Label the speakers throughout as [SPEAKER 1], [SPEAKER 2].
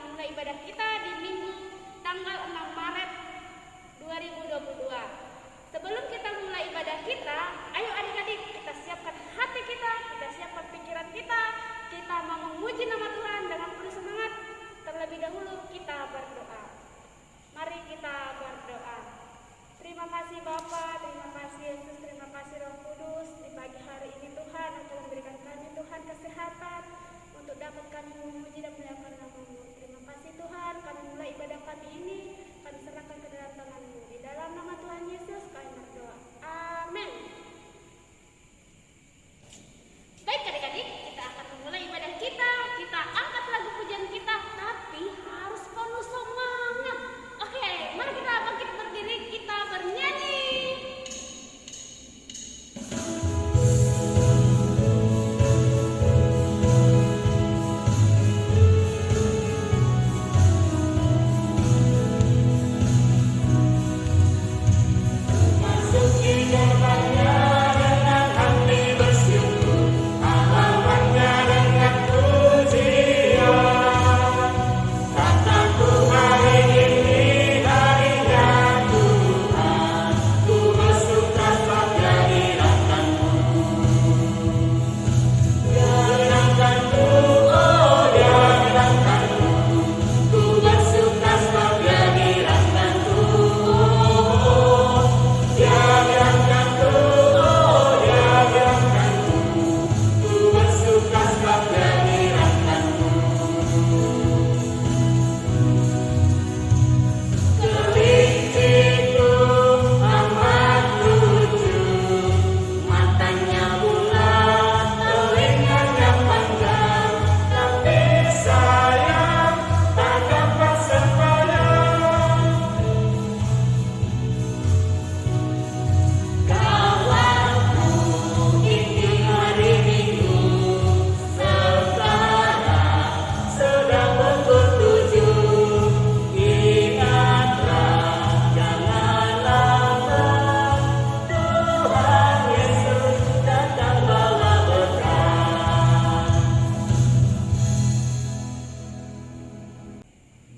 [SPEAKER 1] memulai ibadah kita di Minggu tanggal 6 Maret 2022. Sebelum kita mulai ibadah kita, ayo adik-adik kita siapkan hati kita siapkan pikiran kita mau memuji nama Tuhan dengan penuh semangat. Terlebih dahulu kita berdoa. Mari kita berdoa. Terima kasih Bapa, terima kasih Yesus, terima kasih Roh Kudus. Di pagi hari ini Tuhan Engkau memberikan kami Tuhan kesehatan untuk dapat kami memuji dan memuliakan nama-Mu. Terima kasih Tuhan, kami mulai ibadah pagi ini, kami serahkan ke dalam tangan-Mu. Di dalam nama Tuhan Yesus kami berdoa. Amin. Baik adik-adik, kita akan memulai ibadah kita. Kita angkat lagu pujian kita, tapi harus penuh semangat. Oke, mari kita bangkit berdiri, kita bernyanyi.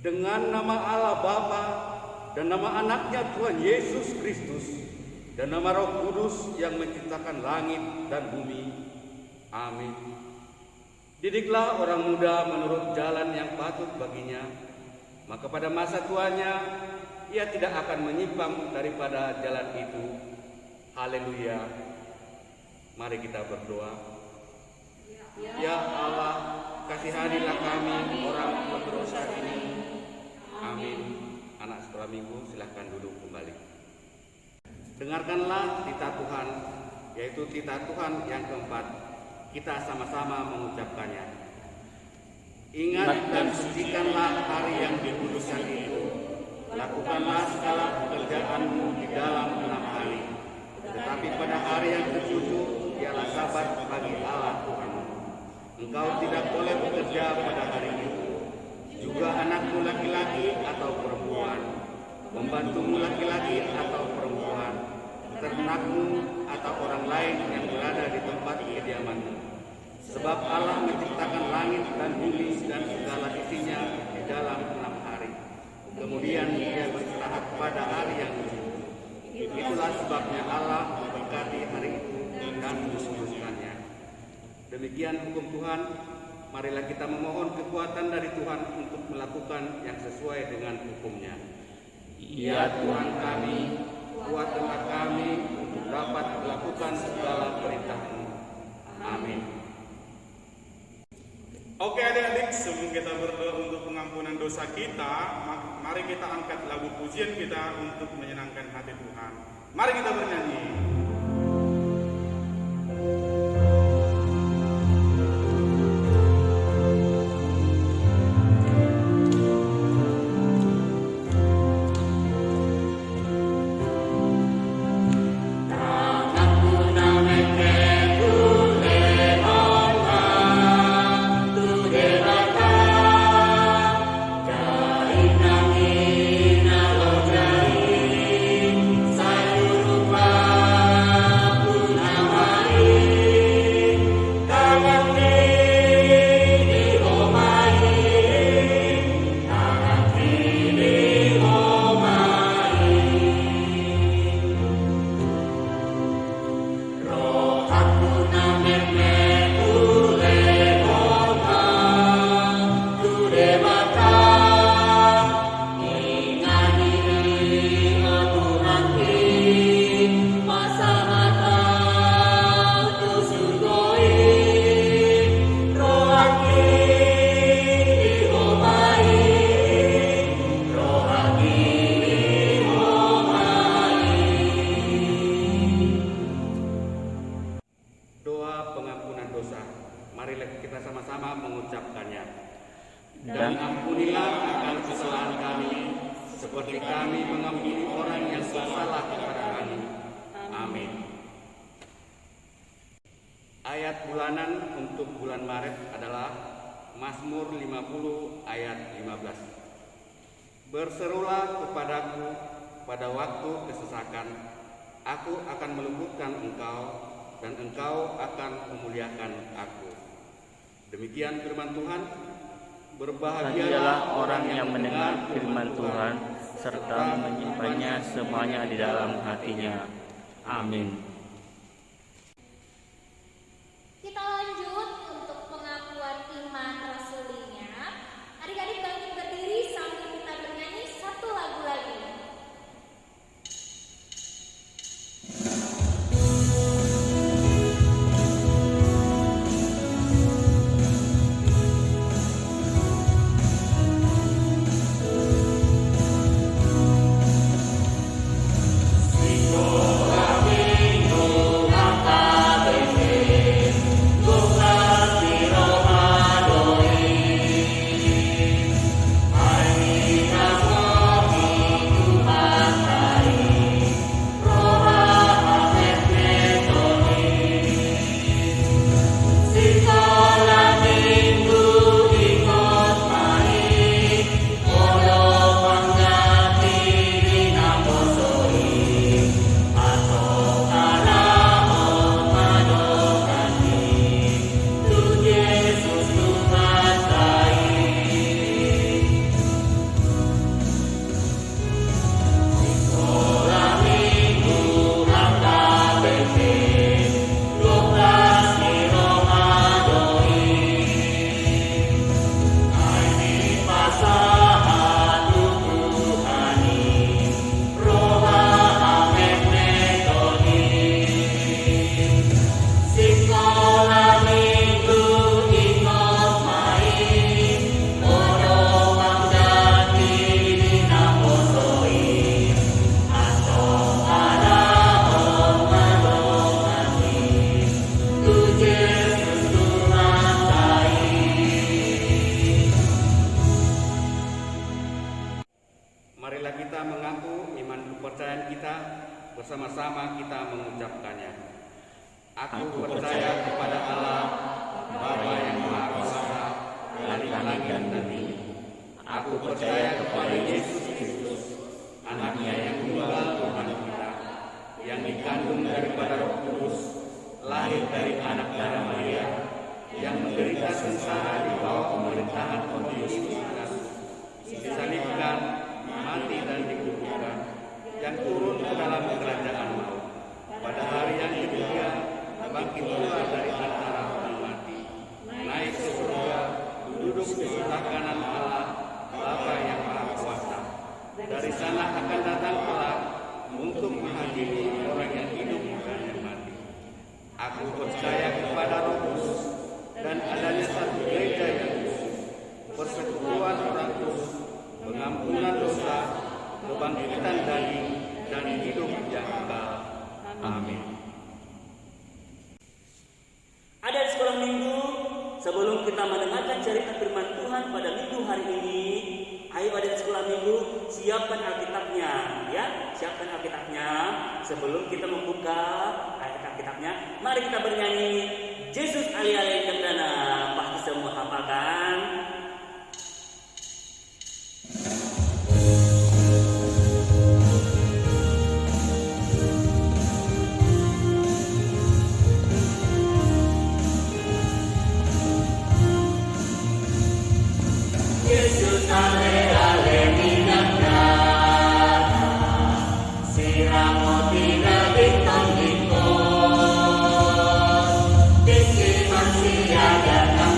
[SPEAKER 2] Dengan nama Allah Bapa dan nama anaknya Tuhan Yesus Kristus dan nama Roh Kudus yang menciptakan langit dan bumi. Amin. Didiklah orang muda menurut jalan yang patut baginya, maka pada masa tuanya ia tidak akan menyimpang daripada jalan itu. Haleluya. Mari kita berdoa. Ya Allah, kasihanilah kami orang berdosa ini. Amin. Anak sekolah minggu silahkan duduk kembali. Dengarkanlah titah Tuhan, yaitu titah Tuhan yang keempat. Kita sama-sama mengucapkannya. Ingat dan sucikanlah hari yang dikuduskan itu. Lakukanlah segala pekerjaanmu di dalam 6 hari. Tetapi pada hari yang ketujuh ialah Sabat bagi Allah Tuhanmu. Engkau tidak boleh bekerja pada hari itu. Juga anakmu laki-laki atau perempuan, pembantumu laki-laki atau perempuan, ternakmu atau orang lain yang berada di tempat kediamanmu. Sebab Allah menciptakan langit dan bumi dan segala isinya di dalam 6 hari. Kemudian Dia beristirahat pada hari yang ketujuh. Itulah sebabnya Allah memberkati hari itu dan menguduskannya. Demikian hukum Tuhan. Marilah kita memohon kekuatan dari Tuhan untuk melakukan yang sesuai dengan hukum-Nya. Ya Tuhan kami, kuatkanlah kami untuk dapat melakukan segala perintah-Mu. Amin.
[SPEAKER 3] Oke adik-adik, sebelum kita berdoa untuk pengampunan dosa kita, mari kita angkat lagu pujian kita untuk menyenangkan hati Tuhan. Mari kita bernyanyi.
[SPEAKER 4] Sayur rupa
[SPEAKER 2] mengucapkannya.
[SPEAKER 4] Dan
[SPEAKER 2] ampunilah akan kesalahan kami, seperti kami mengampuni orang yang bersalah kepada kami. Amin. Ayat bulanan untuk bulan Maret adalah Mazmur 50 ayat 15. Berserulah kepadaku pada waktu kesesakan, aku akan meluputkan engkau, dan engkau akan memuliakan aku. Demikian firman Tuhan.
[SPEAKER 4] berbahagialah orang yang mendengar firman Tuhan serta menyimpannya semuanya di dalam hatinya. Amin.
[SPEAKER 5] Kita lanjut untuk pengakuan iman rasulinya. Adik-adik bangkit berdiri sambil kita bernyanyi satu lagu lagi.
[SPEAKER 2] Marilah kita mengaku iman kepercayaan kita, bersama-sama kita mengucapkannya. Aku percaya kepada Allah, Bapa yang Maha Kuasa, dari langit dan bumi. Aku percaya kepada Yesus Kristus, Anaknya yang tunggal Tuhan kita, yang dikandung daripada Roh Kudus, lahir dari anak darah Maria, yang menderita sengsara di bawah pemerintahan Pontius Pilatus, disalibkan, mati dan dikuburkan, yang turun ke dalam kerajaan maut. Pada hari yang ketiga, bangkit pula dari antara orang mati, naik ke surga, duduk di sebelah kanan Allah, Bapa yang Maha Kuasa. Dari sana akan datang pula untuk menghakimi orang yang hidup dan yang mati. Aku percaya kepada Roh Kudus dan adanya satu gereja yang kudus, persekutuan orang kudus, pengampunan dosa, kebangkitan daging, dan hidup yang kekal. Amin.
[SPEAKER 6] Ada di sekolah minggu, sebelum kita mendengarkan cerita firman Tuhan pada minggu hari ini, ayo ada di sekolah minggu, siapkan Alkitabnya, ya, siapkan Alkitabnya. Sebelum kita membuka ayat Alkitabnya, mari kita bernyanyi Yesus Ali-Ali Cendana. Pasti semua hafalkan.
[SPEAKER 5] Manusia datang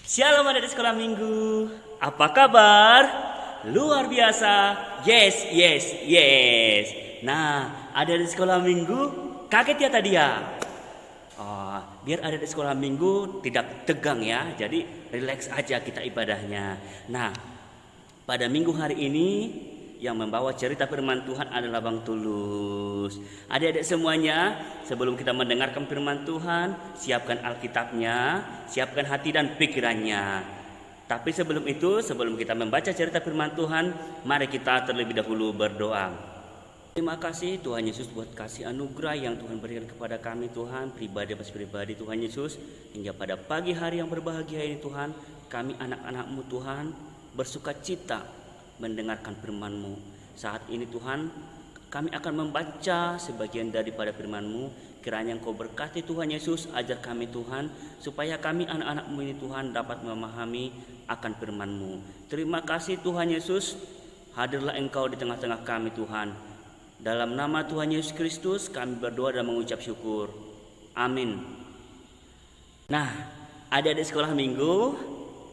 [SPEAKER 6] Shalom adik sekolah minggu. Apa kabar? Luar biasa. Yes, yes, yes. Nah, adik sekolah minggu kaget ya tadi ya? Oh, biar adik sekolah minggu tidak tegang ya. Jadi relax aja kita ibadahnya. Nah, pada minggu hari ini yang membawa cerita firman Tuhan adalah Bang Tulus. Adik-adik semuanya, sebelum kita mendengarkan firman Tuhan, siapkan Alkitabnya, siapkan hati dan pikirannya. Tapi sebelum itu, sebelum kita membaca cerita firman Tuhan, mari kita terlebih dahulu berdoa. Terima kasih Tuhan Yesus buat kasih anugerah yang Tuhan berikan kepada kami Tuhan, pribadi atas pribadi Tuhan Yesus. Hingga pada pagi hari yang berbahagia ini Tuhan, kami anak-anak-Mu Tuhan bersuka cita mendengarkan firman-Mu. Saat ini Tuhan, kami akan membaca sebagian daripada firman-Mu. Kiranya Engkau berkati Tuhan Yesus, ajar kami Tuhan, supaya kami anak-anak-Mu ini Tuhan dapat memahami akan firman-Mu. Terima kasih Tuhan Yesus, hadirlah Engkau di tengah-tengah kami Tuhan. Dalam nama Tuhan Yesus Kristus kami berdoa dan mengucap syukur. Amin. Nah, adik-adik sekolah minggu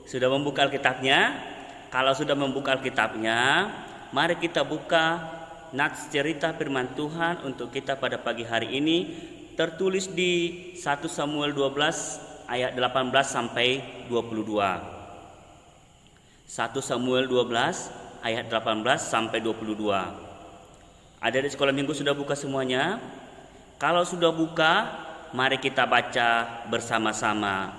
[SPEAKER 6] sudah membuka Alkitabnya? Kalau sudah membuka Alkitabnya, mari kita buka nats cerita firman Tuhan untuk kita pada pagi hari ini, tertulis di 1 Samuel 12 ayat 18 sampai 22. 1 Samuel 12 ayat 18 sampai 22. Ada di sekolah minggu sudah buka semuanya? Kalau sudah buka, mari kita baca bersama-sama.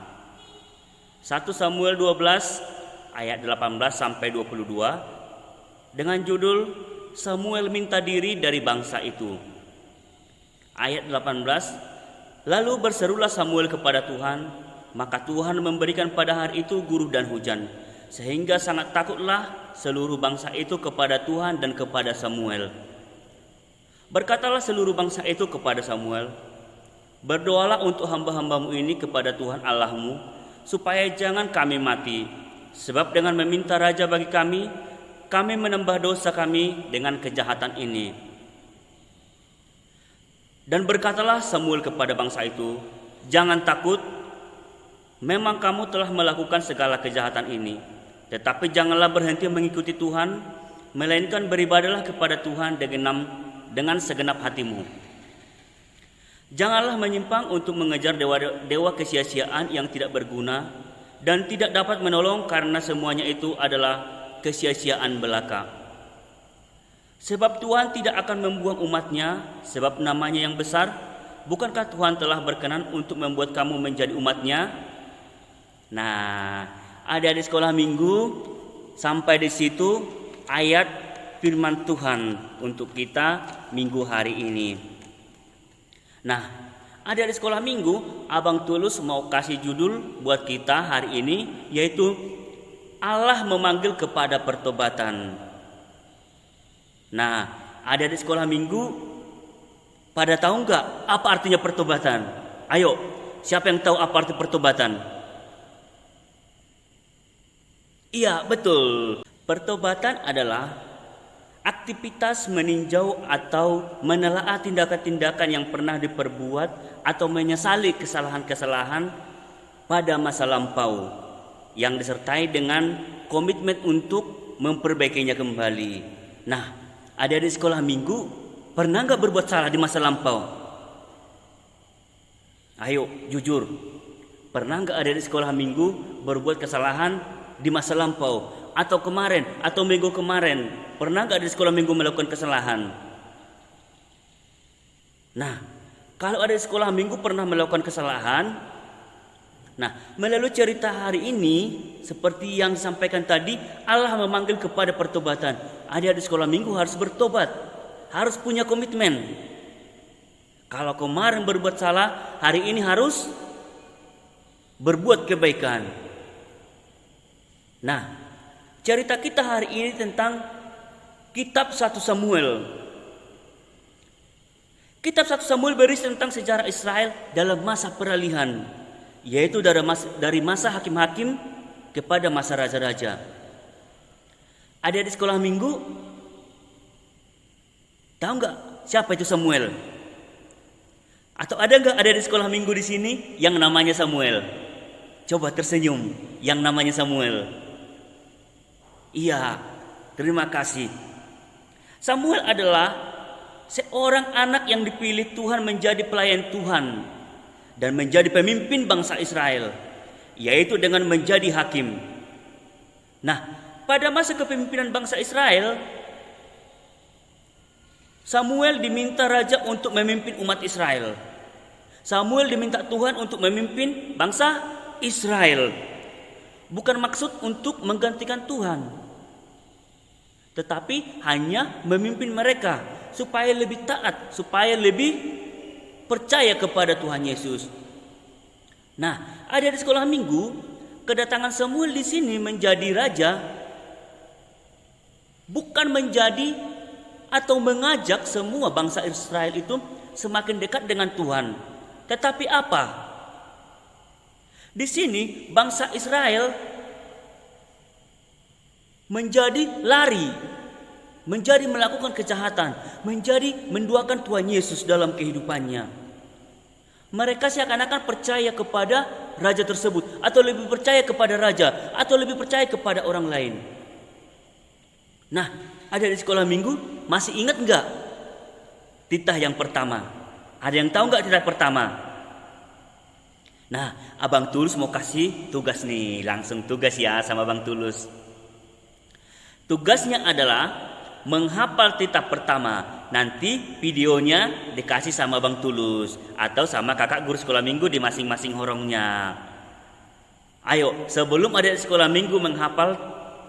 [SPEAKER 6] 1 Samuel 12 ayat 18 sampai 22 dengan judul Samuel minta diri dari bangsa itu. Ayat 18, lalu berserulah Samuel kepada Tuhan, maka Tuhan memberikan pada hari itu guruh dan hujan, sehingga sangat takutlah seluruh bangsa itu kepada Tuhan dan kepada Samuel. Berkatalah seluruh bangsa itu kepada Samuel, berdoalah untuk hamba-hambamu ini kepada Tuhan Allahmu, supaya jangan kami mati. Sebab dengan meminta raja bagi kami menambah dosa kami dengan kejahatan ini. Dan berkatalah Samuel kepada bangsa itu, jangan takut, memang kamu telah melakukan segala kejahatan ini. Tetapi janganlah berhenti mengikuti Tuhan, melainkan beribadahlah kepada Tuhan dengan segenap hatimu. Janganlah menyimpang untuk mengejar dewa kesia-siaan yang tidak berguna dan tidak dapat menolong, karena semuanya itu adalah kesia-siaan belaka. Sebab Tuhan tidak akan membuang umatnya, sebab namanya yang besar. Bukankah Tuhan telah berkenan untuk membuat kamu menjadi umatnya? Nah, ada di sekolah minggu sampai di situ ayat firman Tuhan untuk kita minggu hari ini. Nah, ada di sekolah minggu, Abang Tulus mau kasih judul buat kita hari ini, yaitu Allah memanggil kepada pertobatan. Nah, ada di sekolah minggu, pada tahu nggak apa artinya pertobatan? Ayo, siapa yang tahu apa arti pertobatan? Iya, betul. Pertobatan adalah aktivitas meninjau atau menelaah tindakan-tindakan yang pernah diperbuat atau menyesali kesalahan-kesalahan pada masa lampau yang disertai dengan komitmen untuk memperbaikinya kembali. Nah, ada di sekolah minggu pernah nggak berbuat salah di masa lampau? Ayo jujur, pernah nggak ada di sekolah minggu berbuat kesalahan di masa lampau atau kemarin atau minggu kemarin? Pernah nggak di sekolah minggu melakukan kesalahan? Nah, kalau ada di sekolah minggu pernah melakukan kesalahan, nah melalui cerita hari ini seperti yang disampaikan tadi, Allah memanggil kepada pertobatan. Ada di sekolah minggu harus bertobat, harus punya komitmen. Kalau kemarin berbuat salah, hari ini harus berbuat kebaikan. Nah, cerita kita hari ini tentang Kitab 1 Samuel. Kitab 1 Samuel berisi tentang sejarah Israel dalam masa peralihan, yaitu dari masa hakim-hakim kepada masa raja-raja. Ada di sekolah minggu, tahu nggak siapa itu Samuel? Atau ada nggak ada di sekolah minggu di sini yang namanya Samuel? Coba tersenyum yang namanya Samuel. Iya, terima kasih. Samuel adalah seorang anak yang dipilih Tuhan menjadi pelayan Tuhan dan menjadi pemimpin bangsa Israel, yaitu dengan menjadi hakim. Nah, pada masa kepemimpinan bangsa Israel, Samuel diminta raja untuk memimpin umat Israel. Samuel diminta Tuhan untuk memimpin bangsa Israel. Bukan maksud untuk menggantikan Tuhan, tetapi hanya memimpin mereka supaya lebih taat, supaya lebih percaya kepada Tuhan Yesus. Nah, ada di sekolah minggu, kedatangan Samuel di sini menjadi raja bukan menjadi atau mengajak semua bangsa Israel itu semakin dekat dengan Tuhan. Tetapi apa? Di sini bangsa Israel menjadi lari, menjadi melakukan kejahatan, menjadi menduakan Tuhan Yesus dalam kehidupannya. Mereka seakan-akan percaya kepada raja tersebut, atau lebih percaya kepada raja, atau lebih percaya kepada orang lain. Nah, ada di sekolah minggu, masih ingat enggak titah yang pertama? Ada yang tahu enggak titah pertama? Nah, Abang Tulus mau kasih tugas nih, langsung tugas ya sama Abang Tulus. Tugasnya adalah menghafal titah pertama. Nanti videonya dikasih sama Bang Tulus atau sama kakak guru sekolah minggu di masing-masing horongnya. Ayo, sebelum adik sekolah minggu menghafal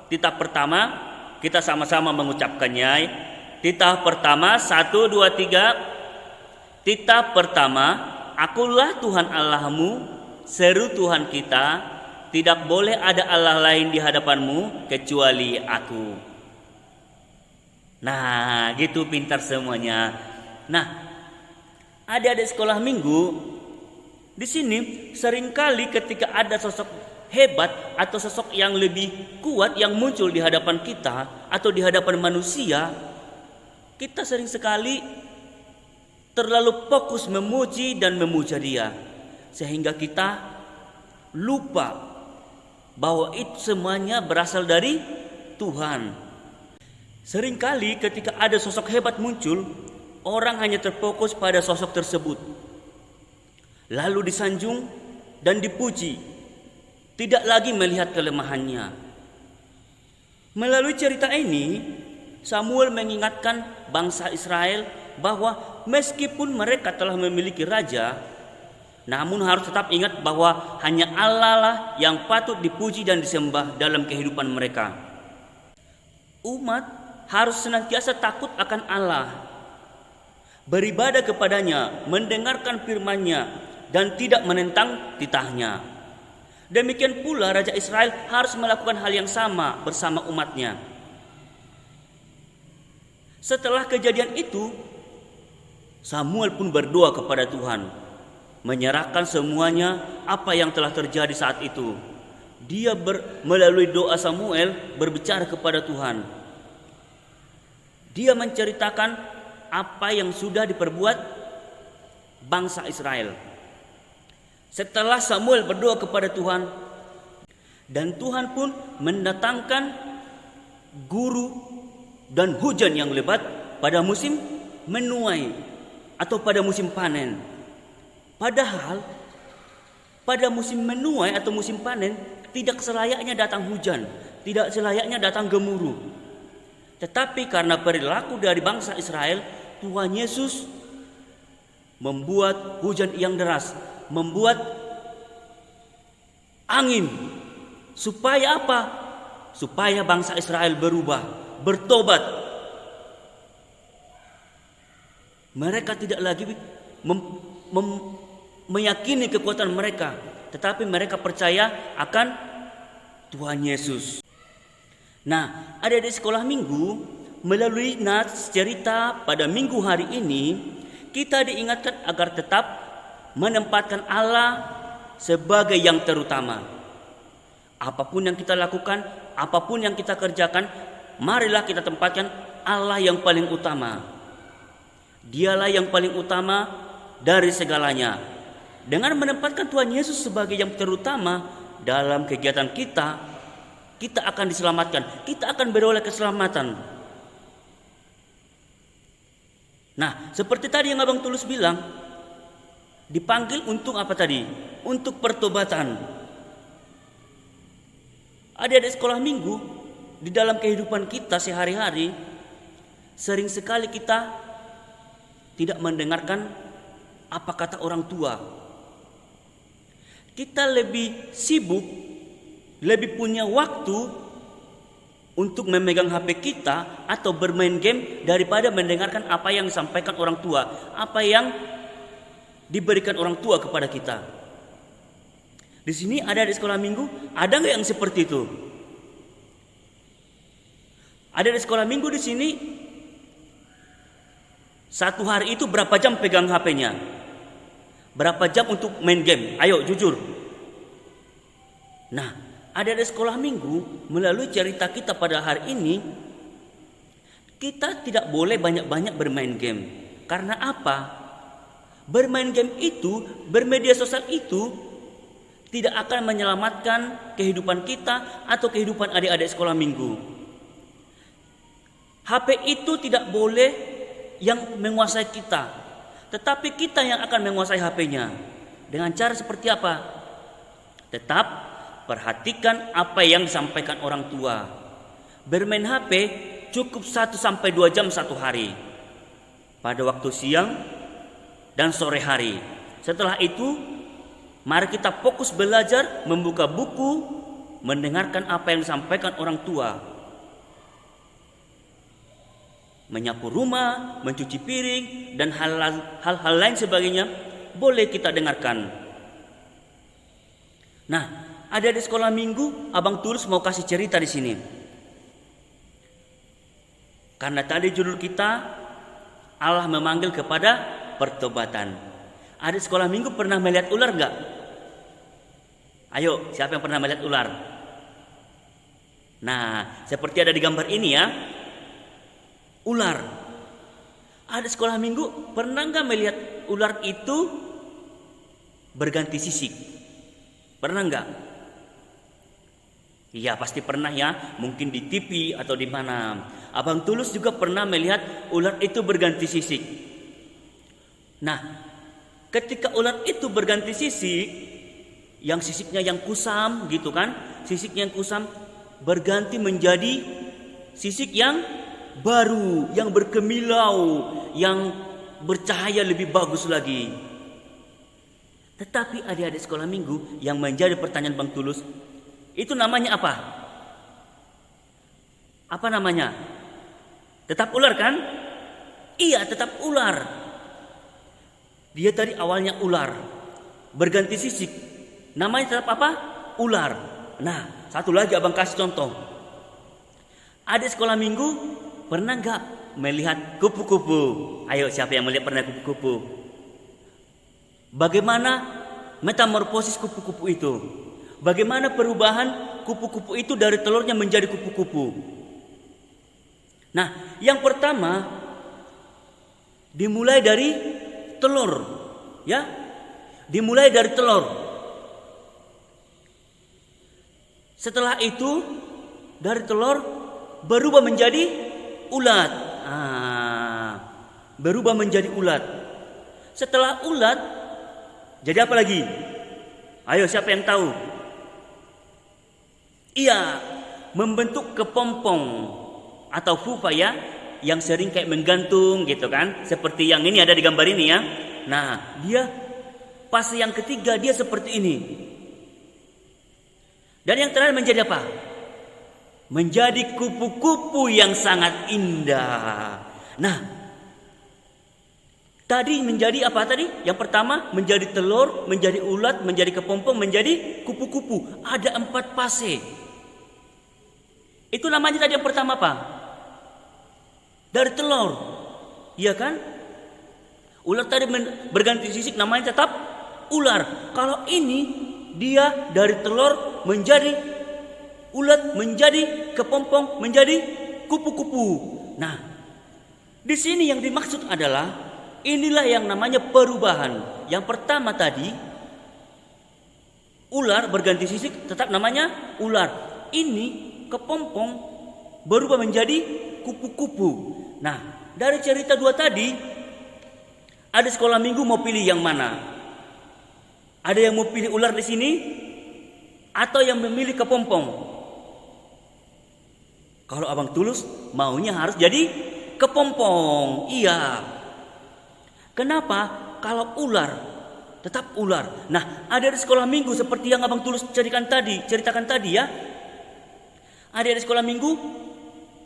[SPEAKER 6] titah pertama, kita sama-sama mengucapkannya. Titah pertama, 1, 2, 3. Titah pertama, Akulah Tuhan Allahmu, seru Tuhan kita, tidak boleh ada Allah lain di hadapanmu kecuali aku. Nah, gitu pintar semuanya. Nah, adik-adik sekolah minggu, di sini seringkali ketika ada sosok hebat atau sosok yang lebih kuat yang muncul di hadapan kita atau di hadapan manusia, kita sering sekali terlalu fokus memuji dan memuja dia, sehingga kita lupa bahwa itu semuanya berasal dari Tuhan. Seringkali ketika ada sosok hebat muncul, orang hanya terfokus pada sosok tersebut, lalu disanjung dan dipuji, tidak lagi melihat kelemahannya. Melalui cerita ini, Samuel mengingatkan bangsa Israel bahwa meskipun mereka telah memiliki raja, namun harus tetap ingat bahwa hanya Allah lah yang patut dipuji dan disembah dalam kehidupan mereka. Umat harus senantiasa takut akan Allah, beribadah kepadanya, mendengarkan firman-Nya, dan tidak menentang titahnya. Demikian pula Raja Israel harus melakukan hal yang sama bersama umatnya. Setelah kejadian itu, Samuel pun berdoa kepada Tuhan, menyerahkan semuanya apa yang telah terjadi saat itu. Dia melalui doa Samuel berbicara kepada Tuhan. Dia menceritakan apa yang sudah diperbuat bangsa Israel. Setelah Samuel berdoa kepada Tuhan, dan Tuhan pun mendatangkan guru dan hujan yang lebat pada musim menuai atau pada musim panen. Padahal pada musim menuai atau musim panen tidak selayaknya datang hujan, tidak selayaknya datang gemuruh. Tetapi karena perilaku dari bangsa Israel, Tuhan Yesus membuat hujan yang deras, membuat angin. Supaya apa? Supaya bangsa Israel berubah, bertobat. Mereka tidak lagi meyakini kekuatan mereka, tetapi mereka percaya akan Tuhan Yesus. Nah, ada di sekolah minggu, melalui nats cerita pada minggu hari ini, kita diingatkan agar tetap menempatkan Allah sebagai yang terutama. Apapun yang kita lakukan, apapun yang kita kerjakan, marilah kita tempatkan Allah yang paling utama. Dialah yang paling utama dari segalanya. Dengan menempatkan Tuhan Yesus sebagai yang terutama, dalam kegiatan kita, kita akan diselamatkan, kita akan beroleh keselamatan. Nah, seperti tadi yang Abang Tulus bilang, dipanggil untuk apa tadi? Untuk pertobatan. Adik-adik sekolah minggu, di dalam kehidupan kita sehari-hari, sering sekali kita tidak mendengarkan apa kata orang tua. Kita lebih sibuk, lebih punya waktu untuk memegang HP kita atau bermain game daripada mendengarkan apa yang disampaikan orang tua, apa yang diberikan orang tua kepada kita. Di sini ada di sekolah minggu, ada nggak yang seperti itu? Ada di sekolah minggu di sini, satu hari itu berapa jam pegang HP-nya? Berapa jam untuk main game? Ayo jujur. Nah, ada di sekolah minggu, melalui cerita kita pada hari ini, kita tidak boleh banyak-banyak bermain game. Karena apa? Bermain game itu, bermedia sosial itu tidak akan menyelamatkan kehidupan kita atau kehidupan adik-adik sekolah minggu. HP itu tidak boleh yang menguasai kita, tetapi kita yang akan menguasai HP-nya. Dengan cara seperti apa? Tetap perhatikan apa yang disampaikan orang tua. Bermain HP cukup 1-2 jam satu hari, pada waktu siang dan sore hari. Setelah itu, mari kita fokus belajar, membuka buku, mendengarkan apa yang disampaikan orang tua. Menyapu rumah, mencuci piring, dan hal-hal lain sebagainya boleh kita dengarkan. Nah, ada di sekolah minggu, Abang Tulus mau kasih cerita di sini. Karena tadi judul kita, Allah memanggil kepada pertobatan. Ada di sekolah minggu pernah melihat ular enggak? Ayo, siapa yang pernah melihat ular? Nah, seperti ada di gambar ini ya. Ular. Ada sekolah minggu pernah nggak melihat ular itu berganti sisik? Pernah nggak? Iya pasti pernah ya. Mungkin di TV atau di mana. Abang Tulus juga pernah melihat ular itu berganti sisik. Nah, ketika ular itu berganti sisik, yang sisiknya yang kusam gitu kan, sisiknya yang kusam berganti menjadi sisik yang baru, yang berkemilau, yang bercahaya lebih bagus lagi. Tetapi adik-adik sekolah minggu, yang menjadi pertanyaan Bang Tulus, itu namanya apa? Apa namanya? Tetap ular kan? Iya, tetap ular. Dia tadi awalnya ular, berganti sisik. Namanya tetap apa? Ular. Nah, satu lagi abang kasih contoh. Adik sekolah minggu pernah nggak melihat kupu-kupu? Ayo, siapa yang melihat pernah kupu-kupu? Bagaimana metamorfosis kupu-kupu itu? Bagaimana perubahan kupu-kupu itu dari telurnya menjadi kupu-kupu? Nah, yang pertama dimulai dari telur, ya, dimulai dari telur. Setelah itu dari telur berubah menjadi ulat. Berubah menjadi ulat. Setelah ulat jadi apa lagi? Ayo, siapa yang tahu? Iya, membentuk kepompong atau pupa ya, yang sering kayak menggantung gitu kan, seperti yang ini ada di gambar ini ya. Nah, dia fase yang ketiga dia seperti ini. Dan yang terakhir menjadi apa? Menjadi kupu-kupu yang sangat indah. Nah, tadi menjadi apa tadi? Yang pertama menjadi telur, menjadi ulat, menjadi kepompong, menjadi kupu-kupu. Ada 4 fase. Itu namanya tadi yang pertama apa? Dari telur, iya kan? Ular tadi berganti sisik, namanya tetap ular. Kalau ini dia dari telur menjadi ulat, menjadi kepompong, menjadi kupu-kupu. Nah, di sini yang dimaksud adalah inilah yang namanya perubahan. Yang pertama tadi Ular berganti sisik tetap namanya ular. Ini kepompong berubah menjadi kupu-kupu. Nah, dari cerita 2 tadi, adik sekolah minggu mau pilih yang mana? Ada yang mau pilih ular di sini atau yang memilih kepompong? Kalau Abang Tulus maunya harus jadi kepompong. Iya. Kenapa? Kalau ular tetap ular. Nah, ada di sekolah minggu seperti yang Abang Tulus ceritakan tadi ya. Ada di sekolah minggu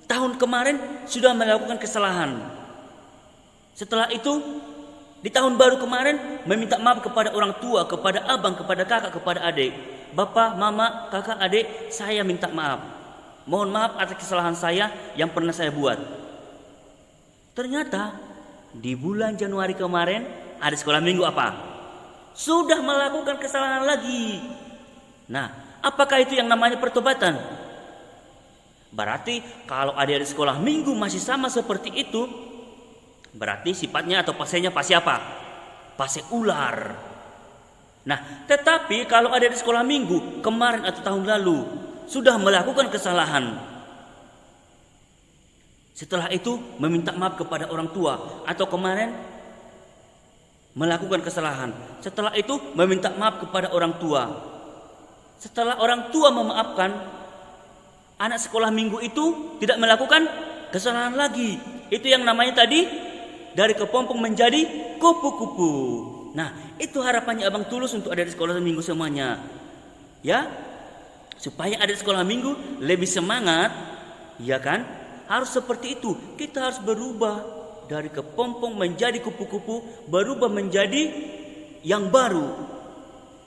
[SPEAKER 6] tahun kemarin sudah melakukan kesalahan. Setelah itu di tahun baru kemarin meminta maaf kepada orang tua, kepada abang, kepada kakak, kepada adik. Bapak, mama, kakak, adik, saya minta maaf. Mohon maaf atas kesalahan saya yang pernah saya buat. Ternyata di bulan Januari kemarin ada sekolah minggu apa? Sudah melakukan kesalahan lagi. Nah, apakah itu yang namanya pertobatan? Berarti kalau adik-adik sekolah minggu masih sama seperti itu, berarti sifatnya atau pasenya pasti apa? Pasti ular. Nah, tetapi kalau ada di sekolah minggu kemarin atau tahun lalu sudah melakukan kesalahan, setelah itu meminta maaf kepada orang tua, atau kemarin melakukan kesalahan, setelah itu meminta maaf kepada orang tua. Setelah orang tua memaafkan, anak sekolah minggu itu tidak melakukan kesalahan lagi. Itu yang namanya tadi dari kepompong menjadi kupu-kupu. Nah, itu harapannya Abang Tulus untuk adik sekolah minggu semuanya. Ya, supaya adik sekolah minggu lebih semangat, ya kan? Harus seperti itu. Kita harus berubah dari kepompong menjadi kupu-kupu, berubah menjadi yang baru,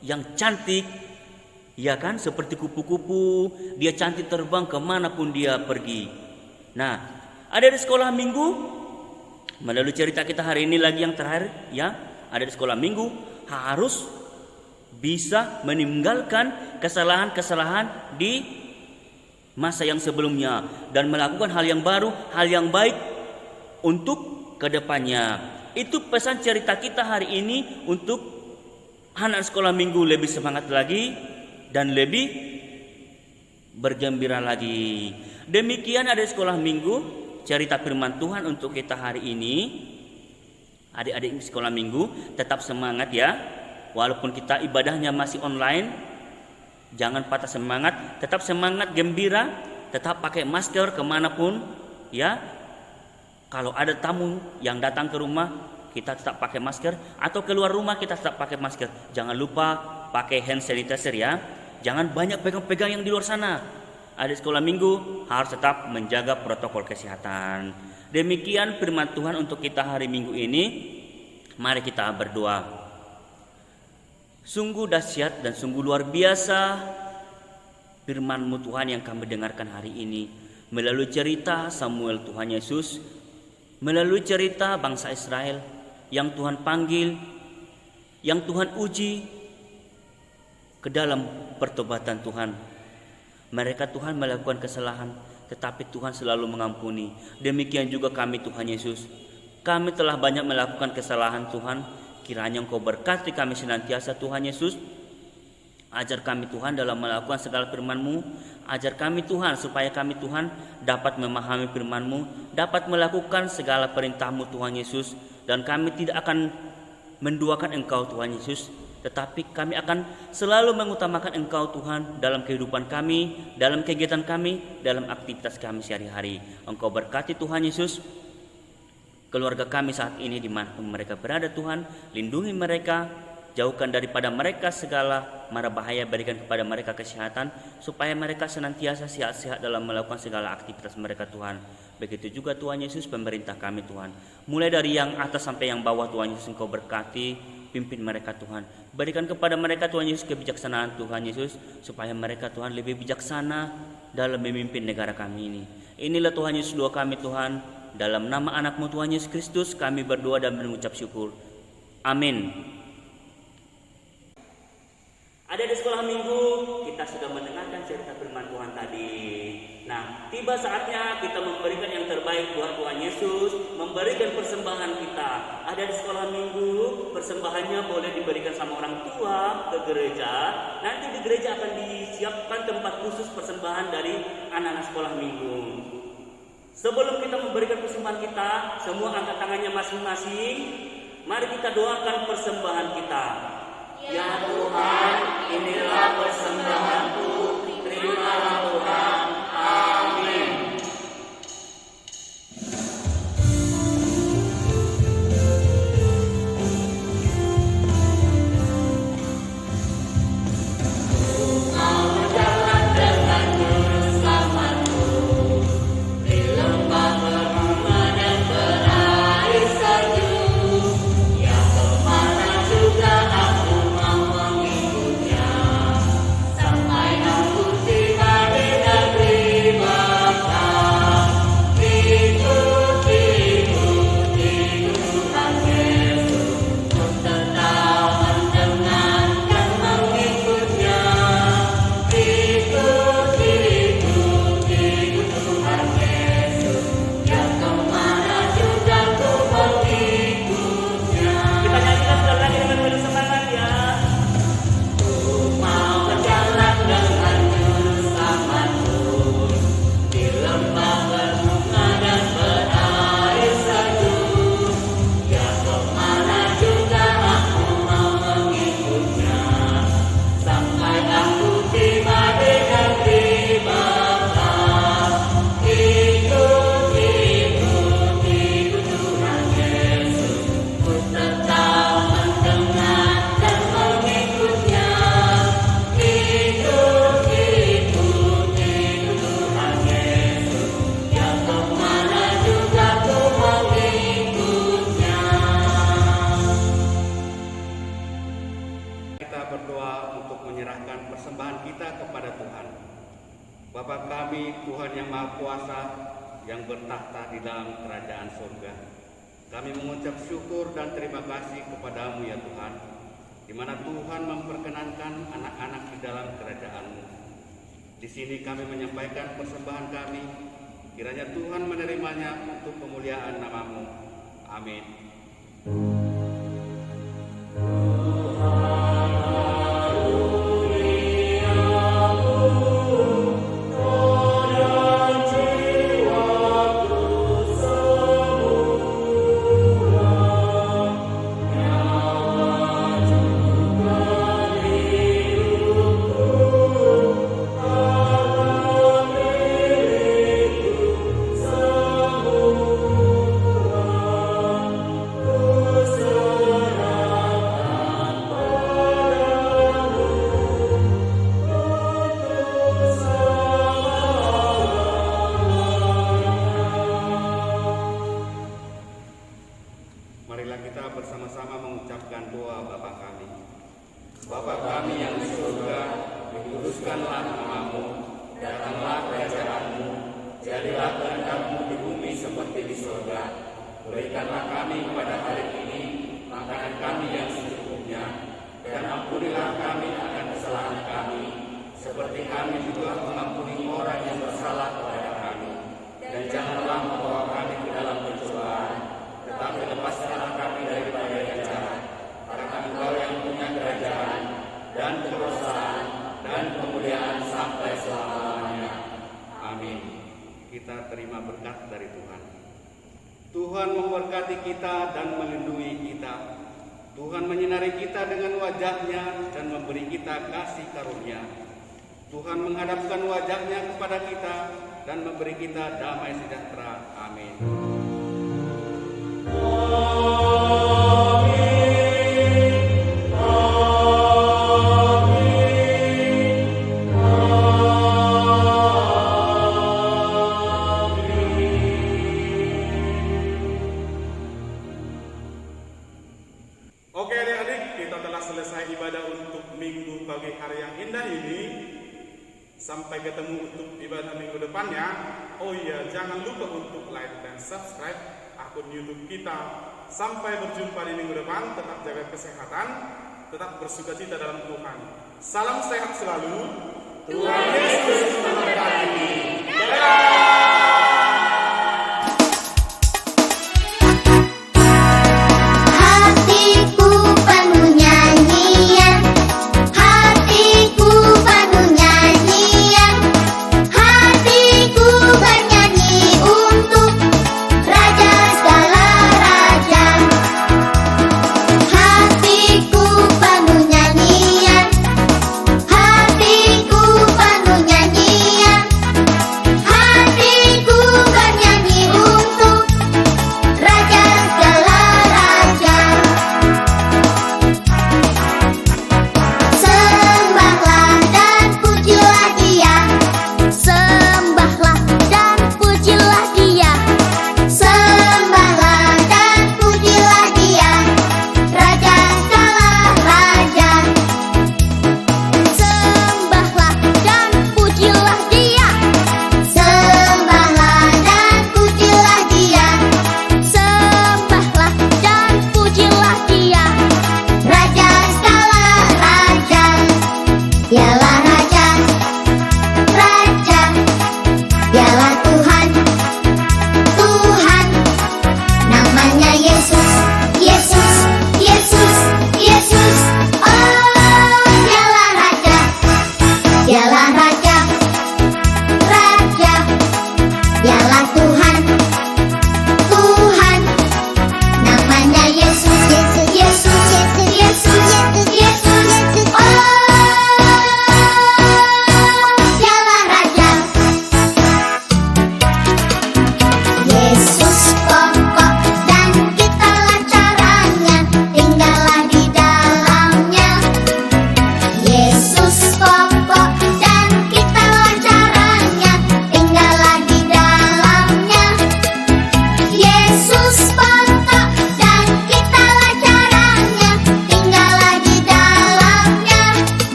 [SPEAKER 6] yang cantik, ya kan? Seperti kupu-kupu, dia cantik terbang kemanapun dia pergi. Nah, adik sekolah minggu, melalui cerita kita hari ini lagi yang terakhir ya, ada di sekolah minggu harus bisa meninggalkan kesalahan-kesalahan di masa yang sebelumnya dan melakukan hal yang baru, hal yang baik untuk kedepannya. Itu pesan cerita kita hari ini untuk anak sekolah minggu lebih semangat lagi dan lebih bergembira lagi. Demikian ada sekolah minggu cerita firman Tuhan untuk kita hari ini. Adik-adik sekolah minggu tetap semangat ya. Walaupun kita ibadahnya masih online, jangan patah semangat, tetap semangat, gembira, tetap pakai masker kemanapun ya. Kalau ada tamu yang datang ke rumah, kita tetap pakai masker, atau keluar rumah kita tetap pakai masker. Jangan lupa pakai hand sanitizer ya. Jangan banyak pegang-pegang yang di luar sana. Adik sekolah minggu harus tetap menjaga protokol kesehatan. Demikian firman Tuhan untuk kita hari Minggu ini. Mari kita berdoa. Sungguh dahsyat dan sungguh luar biasa firman-Mu Tuhan yang kami dengarkan hari ini. Melalui cerita Samuel Tuhan Yesus, melalui cerita bangsa Israel yang Tuhan panggil, yang Tuhan uji ke dalam pertobatan Tuhan. Mereka Tuhan melakukan kesalahan, tetapi Tuhan selalu mengampuni. Demikian juga kami Tuhan Yesus. Kami telah banyak melakukan kesalahan Tuhan. Kiranya Engkau berkati kami senantiasa Tuhan Yesus. Ajar kami Tuhan dalam melakukan segala firman-Mu. Ajar kami Tuhan supaya kami Tuhan dapat memahami firman-Mu, dapat melakukan segala perintah-Mu Tuhan Yesus. Dan kami tidak akan menduakan Engkau Tuhan Yesus, tetapi kami akan selalu mengutamakan Engkau Tuhan dalam kehidupan kami, dalam kegiatan kami, dalam aktivitas kami sehari-hari. Engkau berkati Tuhan Yesus keluarga kami saat ini dimanapun mereka berada Tuhan. Lindungi mereka, jauhkan daripada mereka segala mara bahaya, berikan kepada mereka kesehatan supaya mereka senantiasa sehat-sehat dalam melakukan segala aktivitas mereka Tuhan. Begitu juga Tuhan Yesus pemerintah kami Tuhan, mulai dari yang atas sampai yang bawah Tuhan Yesus Engkau berkati, pimpin mereka Tuhan. Berikan kepada mereka Tuhan Yesus kebijaksanaan Tuhan Yesus, supaya mereka Tuhan lebih bijaksana dalam memimpin negara kami ini. Inilah Tuhan Yesus doa kami Tuhan. Dalam nama anak-Mu Tuhan Yesus Kristus kami berdoa dan mengucap syukur. Amin. Ada di sekolah minggu kita sudah mendengarkan cerita firman Tuhan tadi. Nah, tiba saatnya kita memberikan yang terbaik buat Tuhan Yesus, memberikan persembahan kita. Ada di sekolah minggu, persembahannya boleh diberikan sama orang tua ke gereja. Nanti di gereja akan disiapkan tempat khusus persembahan dari anak-anak sekolah minggu. Sebelum kita memberikan persembahan kita, semua angkat tangannya masing-masing. Mari kita doakan persembahan kita. Ya Tuhan, inilah persembahanku, terimalah Tuhan. Amin.
[SPEAKER 2] Bapa kami, Tuhan yang Maha Kuasa, yang bertahta di dalam kerajaan surga, kami mengucap syukur dan terima kasih kepadamu ya Tuhan, di mana Tuhan memperkenankan anak-anak di dalam kerajaan-Mu. Di sini kami menyampaikan persembahan kami, kiranya Tuhan menerimanya untuk kemuliaan nama-Mu. Amin. Marilah kita bersama-sama mengucapkan doa Bapa kami. Bapa kami yang di surga, dikuduskanlah nama-Mu, datanglah kerajaan-Mu, jadilah kehendak-Mu di bumi seperti di surga. Berikanlah kami pada hari ini makanan kami yang secukupnya, dan ampunilah kami akan kesalahan kami, seperti kami juga mengampuni orang yang bersalah kepada kami. Dan janganlah membawa kami ke dalam pencobaan, tetapi lepaskanlah kami daripada yang jahat, karena Engkau yang punya kerajaan dan kekuasaan dan kemuliaan sampai selama-lamanya. Amin. Kita terima berkat dari Tuhan. Tuhan memberkati kita dan melindungi kita. Tuhan menyinari kita dengan wajah-Nya dan memberi kita kasih karunia. Tuhan menghadapkan wajah-Nya kepada kita dan memberi kita damai sejahtera. Amin.
[SPEAKER 3] Oke adik-adik, kita telah selesai ibadah untuk minggu pagi hari yang indah ini. Sampai ketemu untuk ibadah minggu depannya. Oh iya, jangan lupa untuk like dan subscribe akun YouTube kita. Sampai berjumpa di minggu depan. Tetap jaga kesehatan, tetap bersukacita dalam Tuhan. Salam sehat selalu. Tuhan Yesus memberkati. Dadah.
[SPEAKER 7] Tuhan.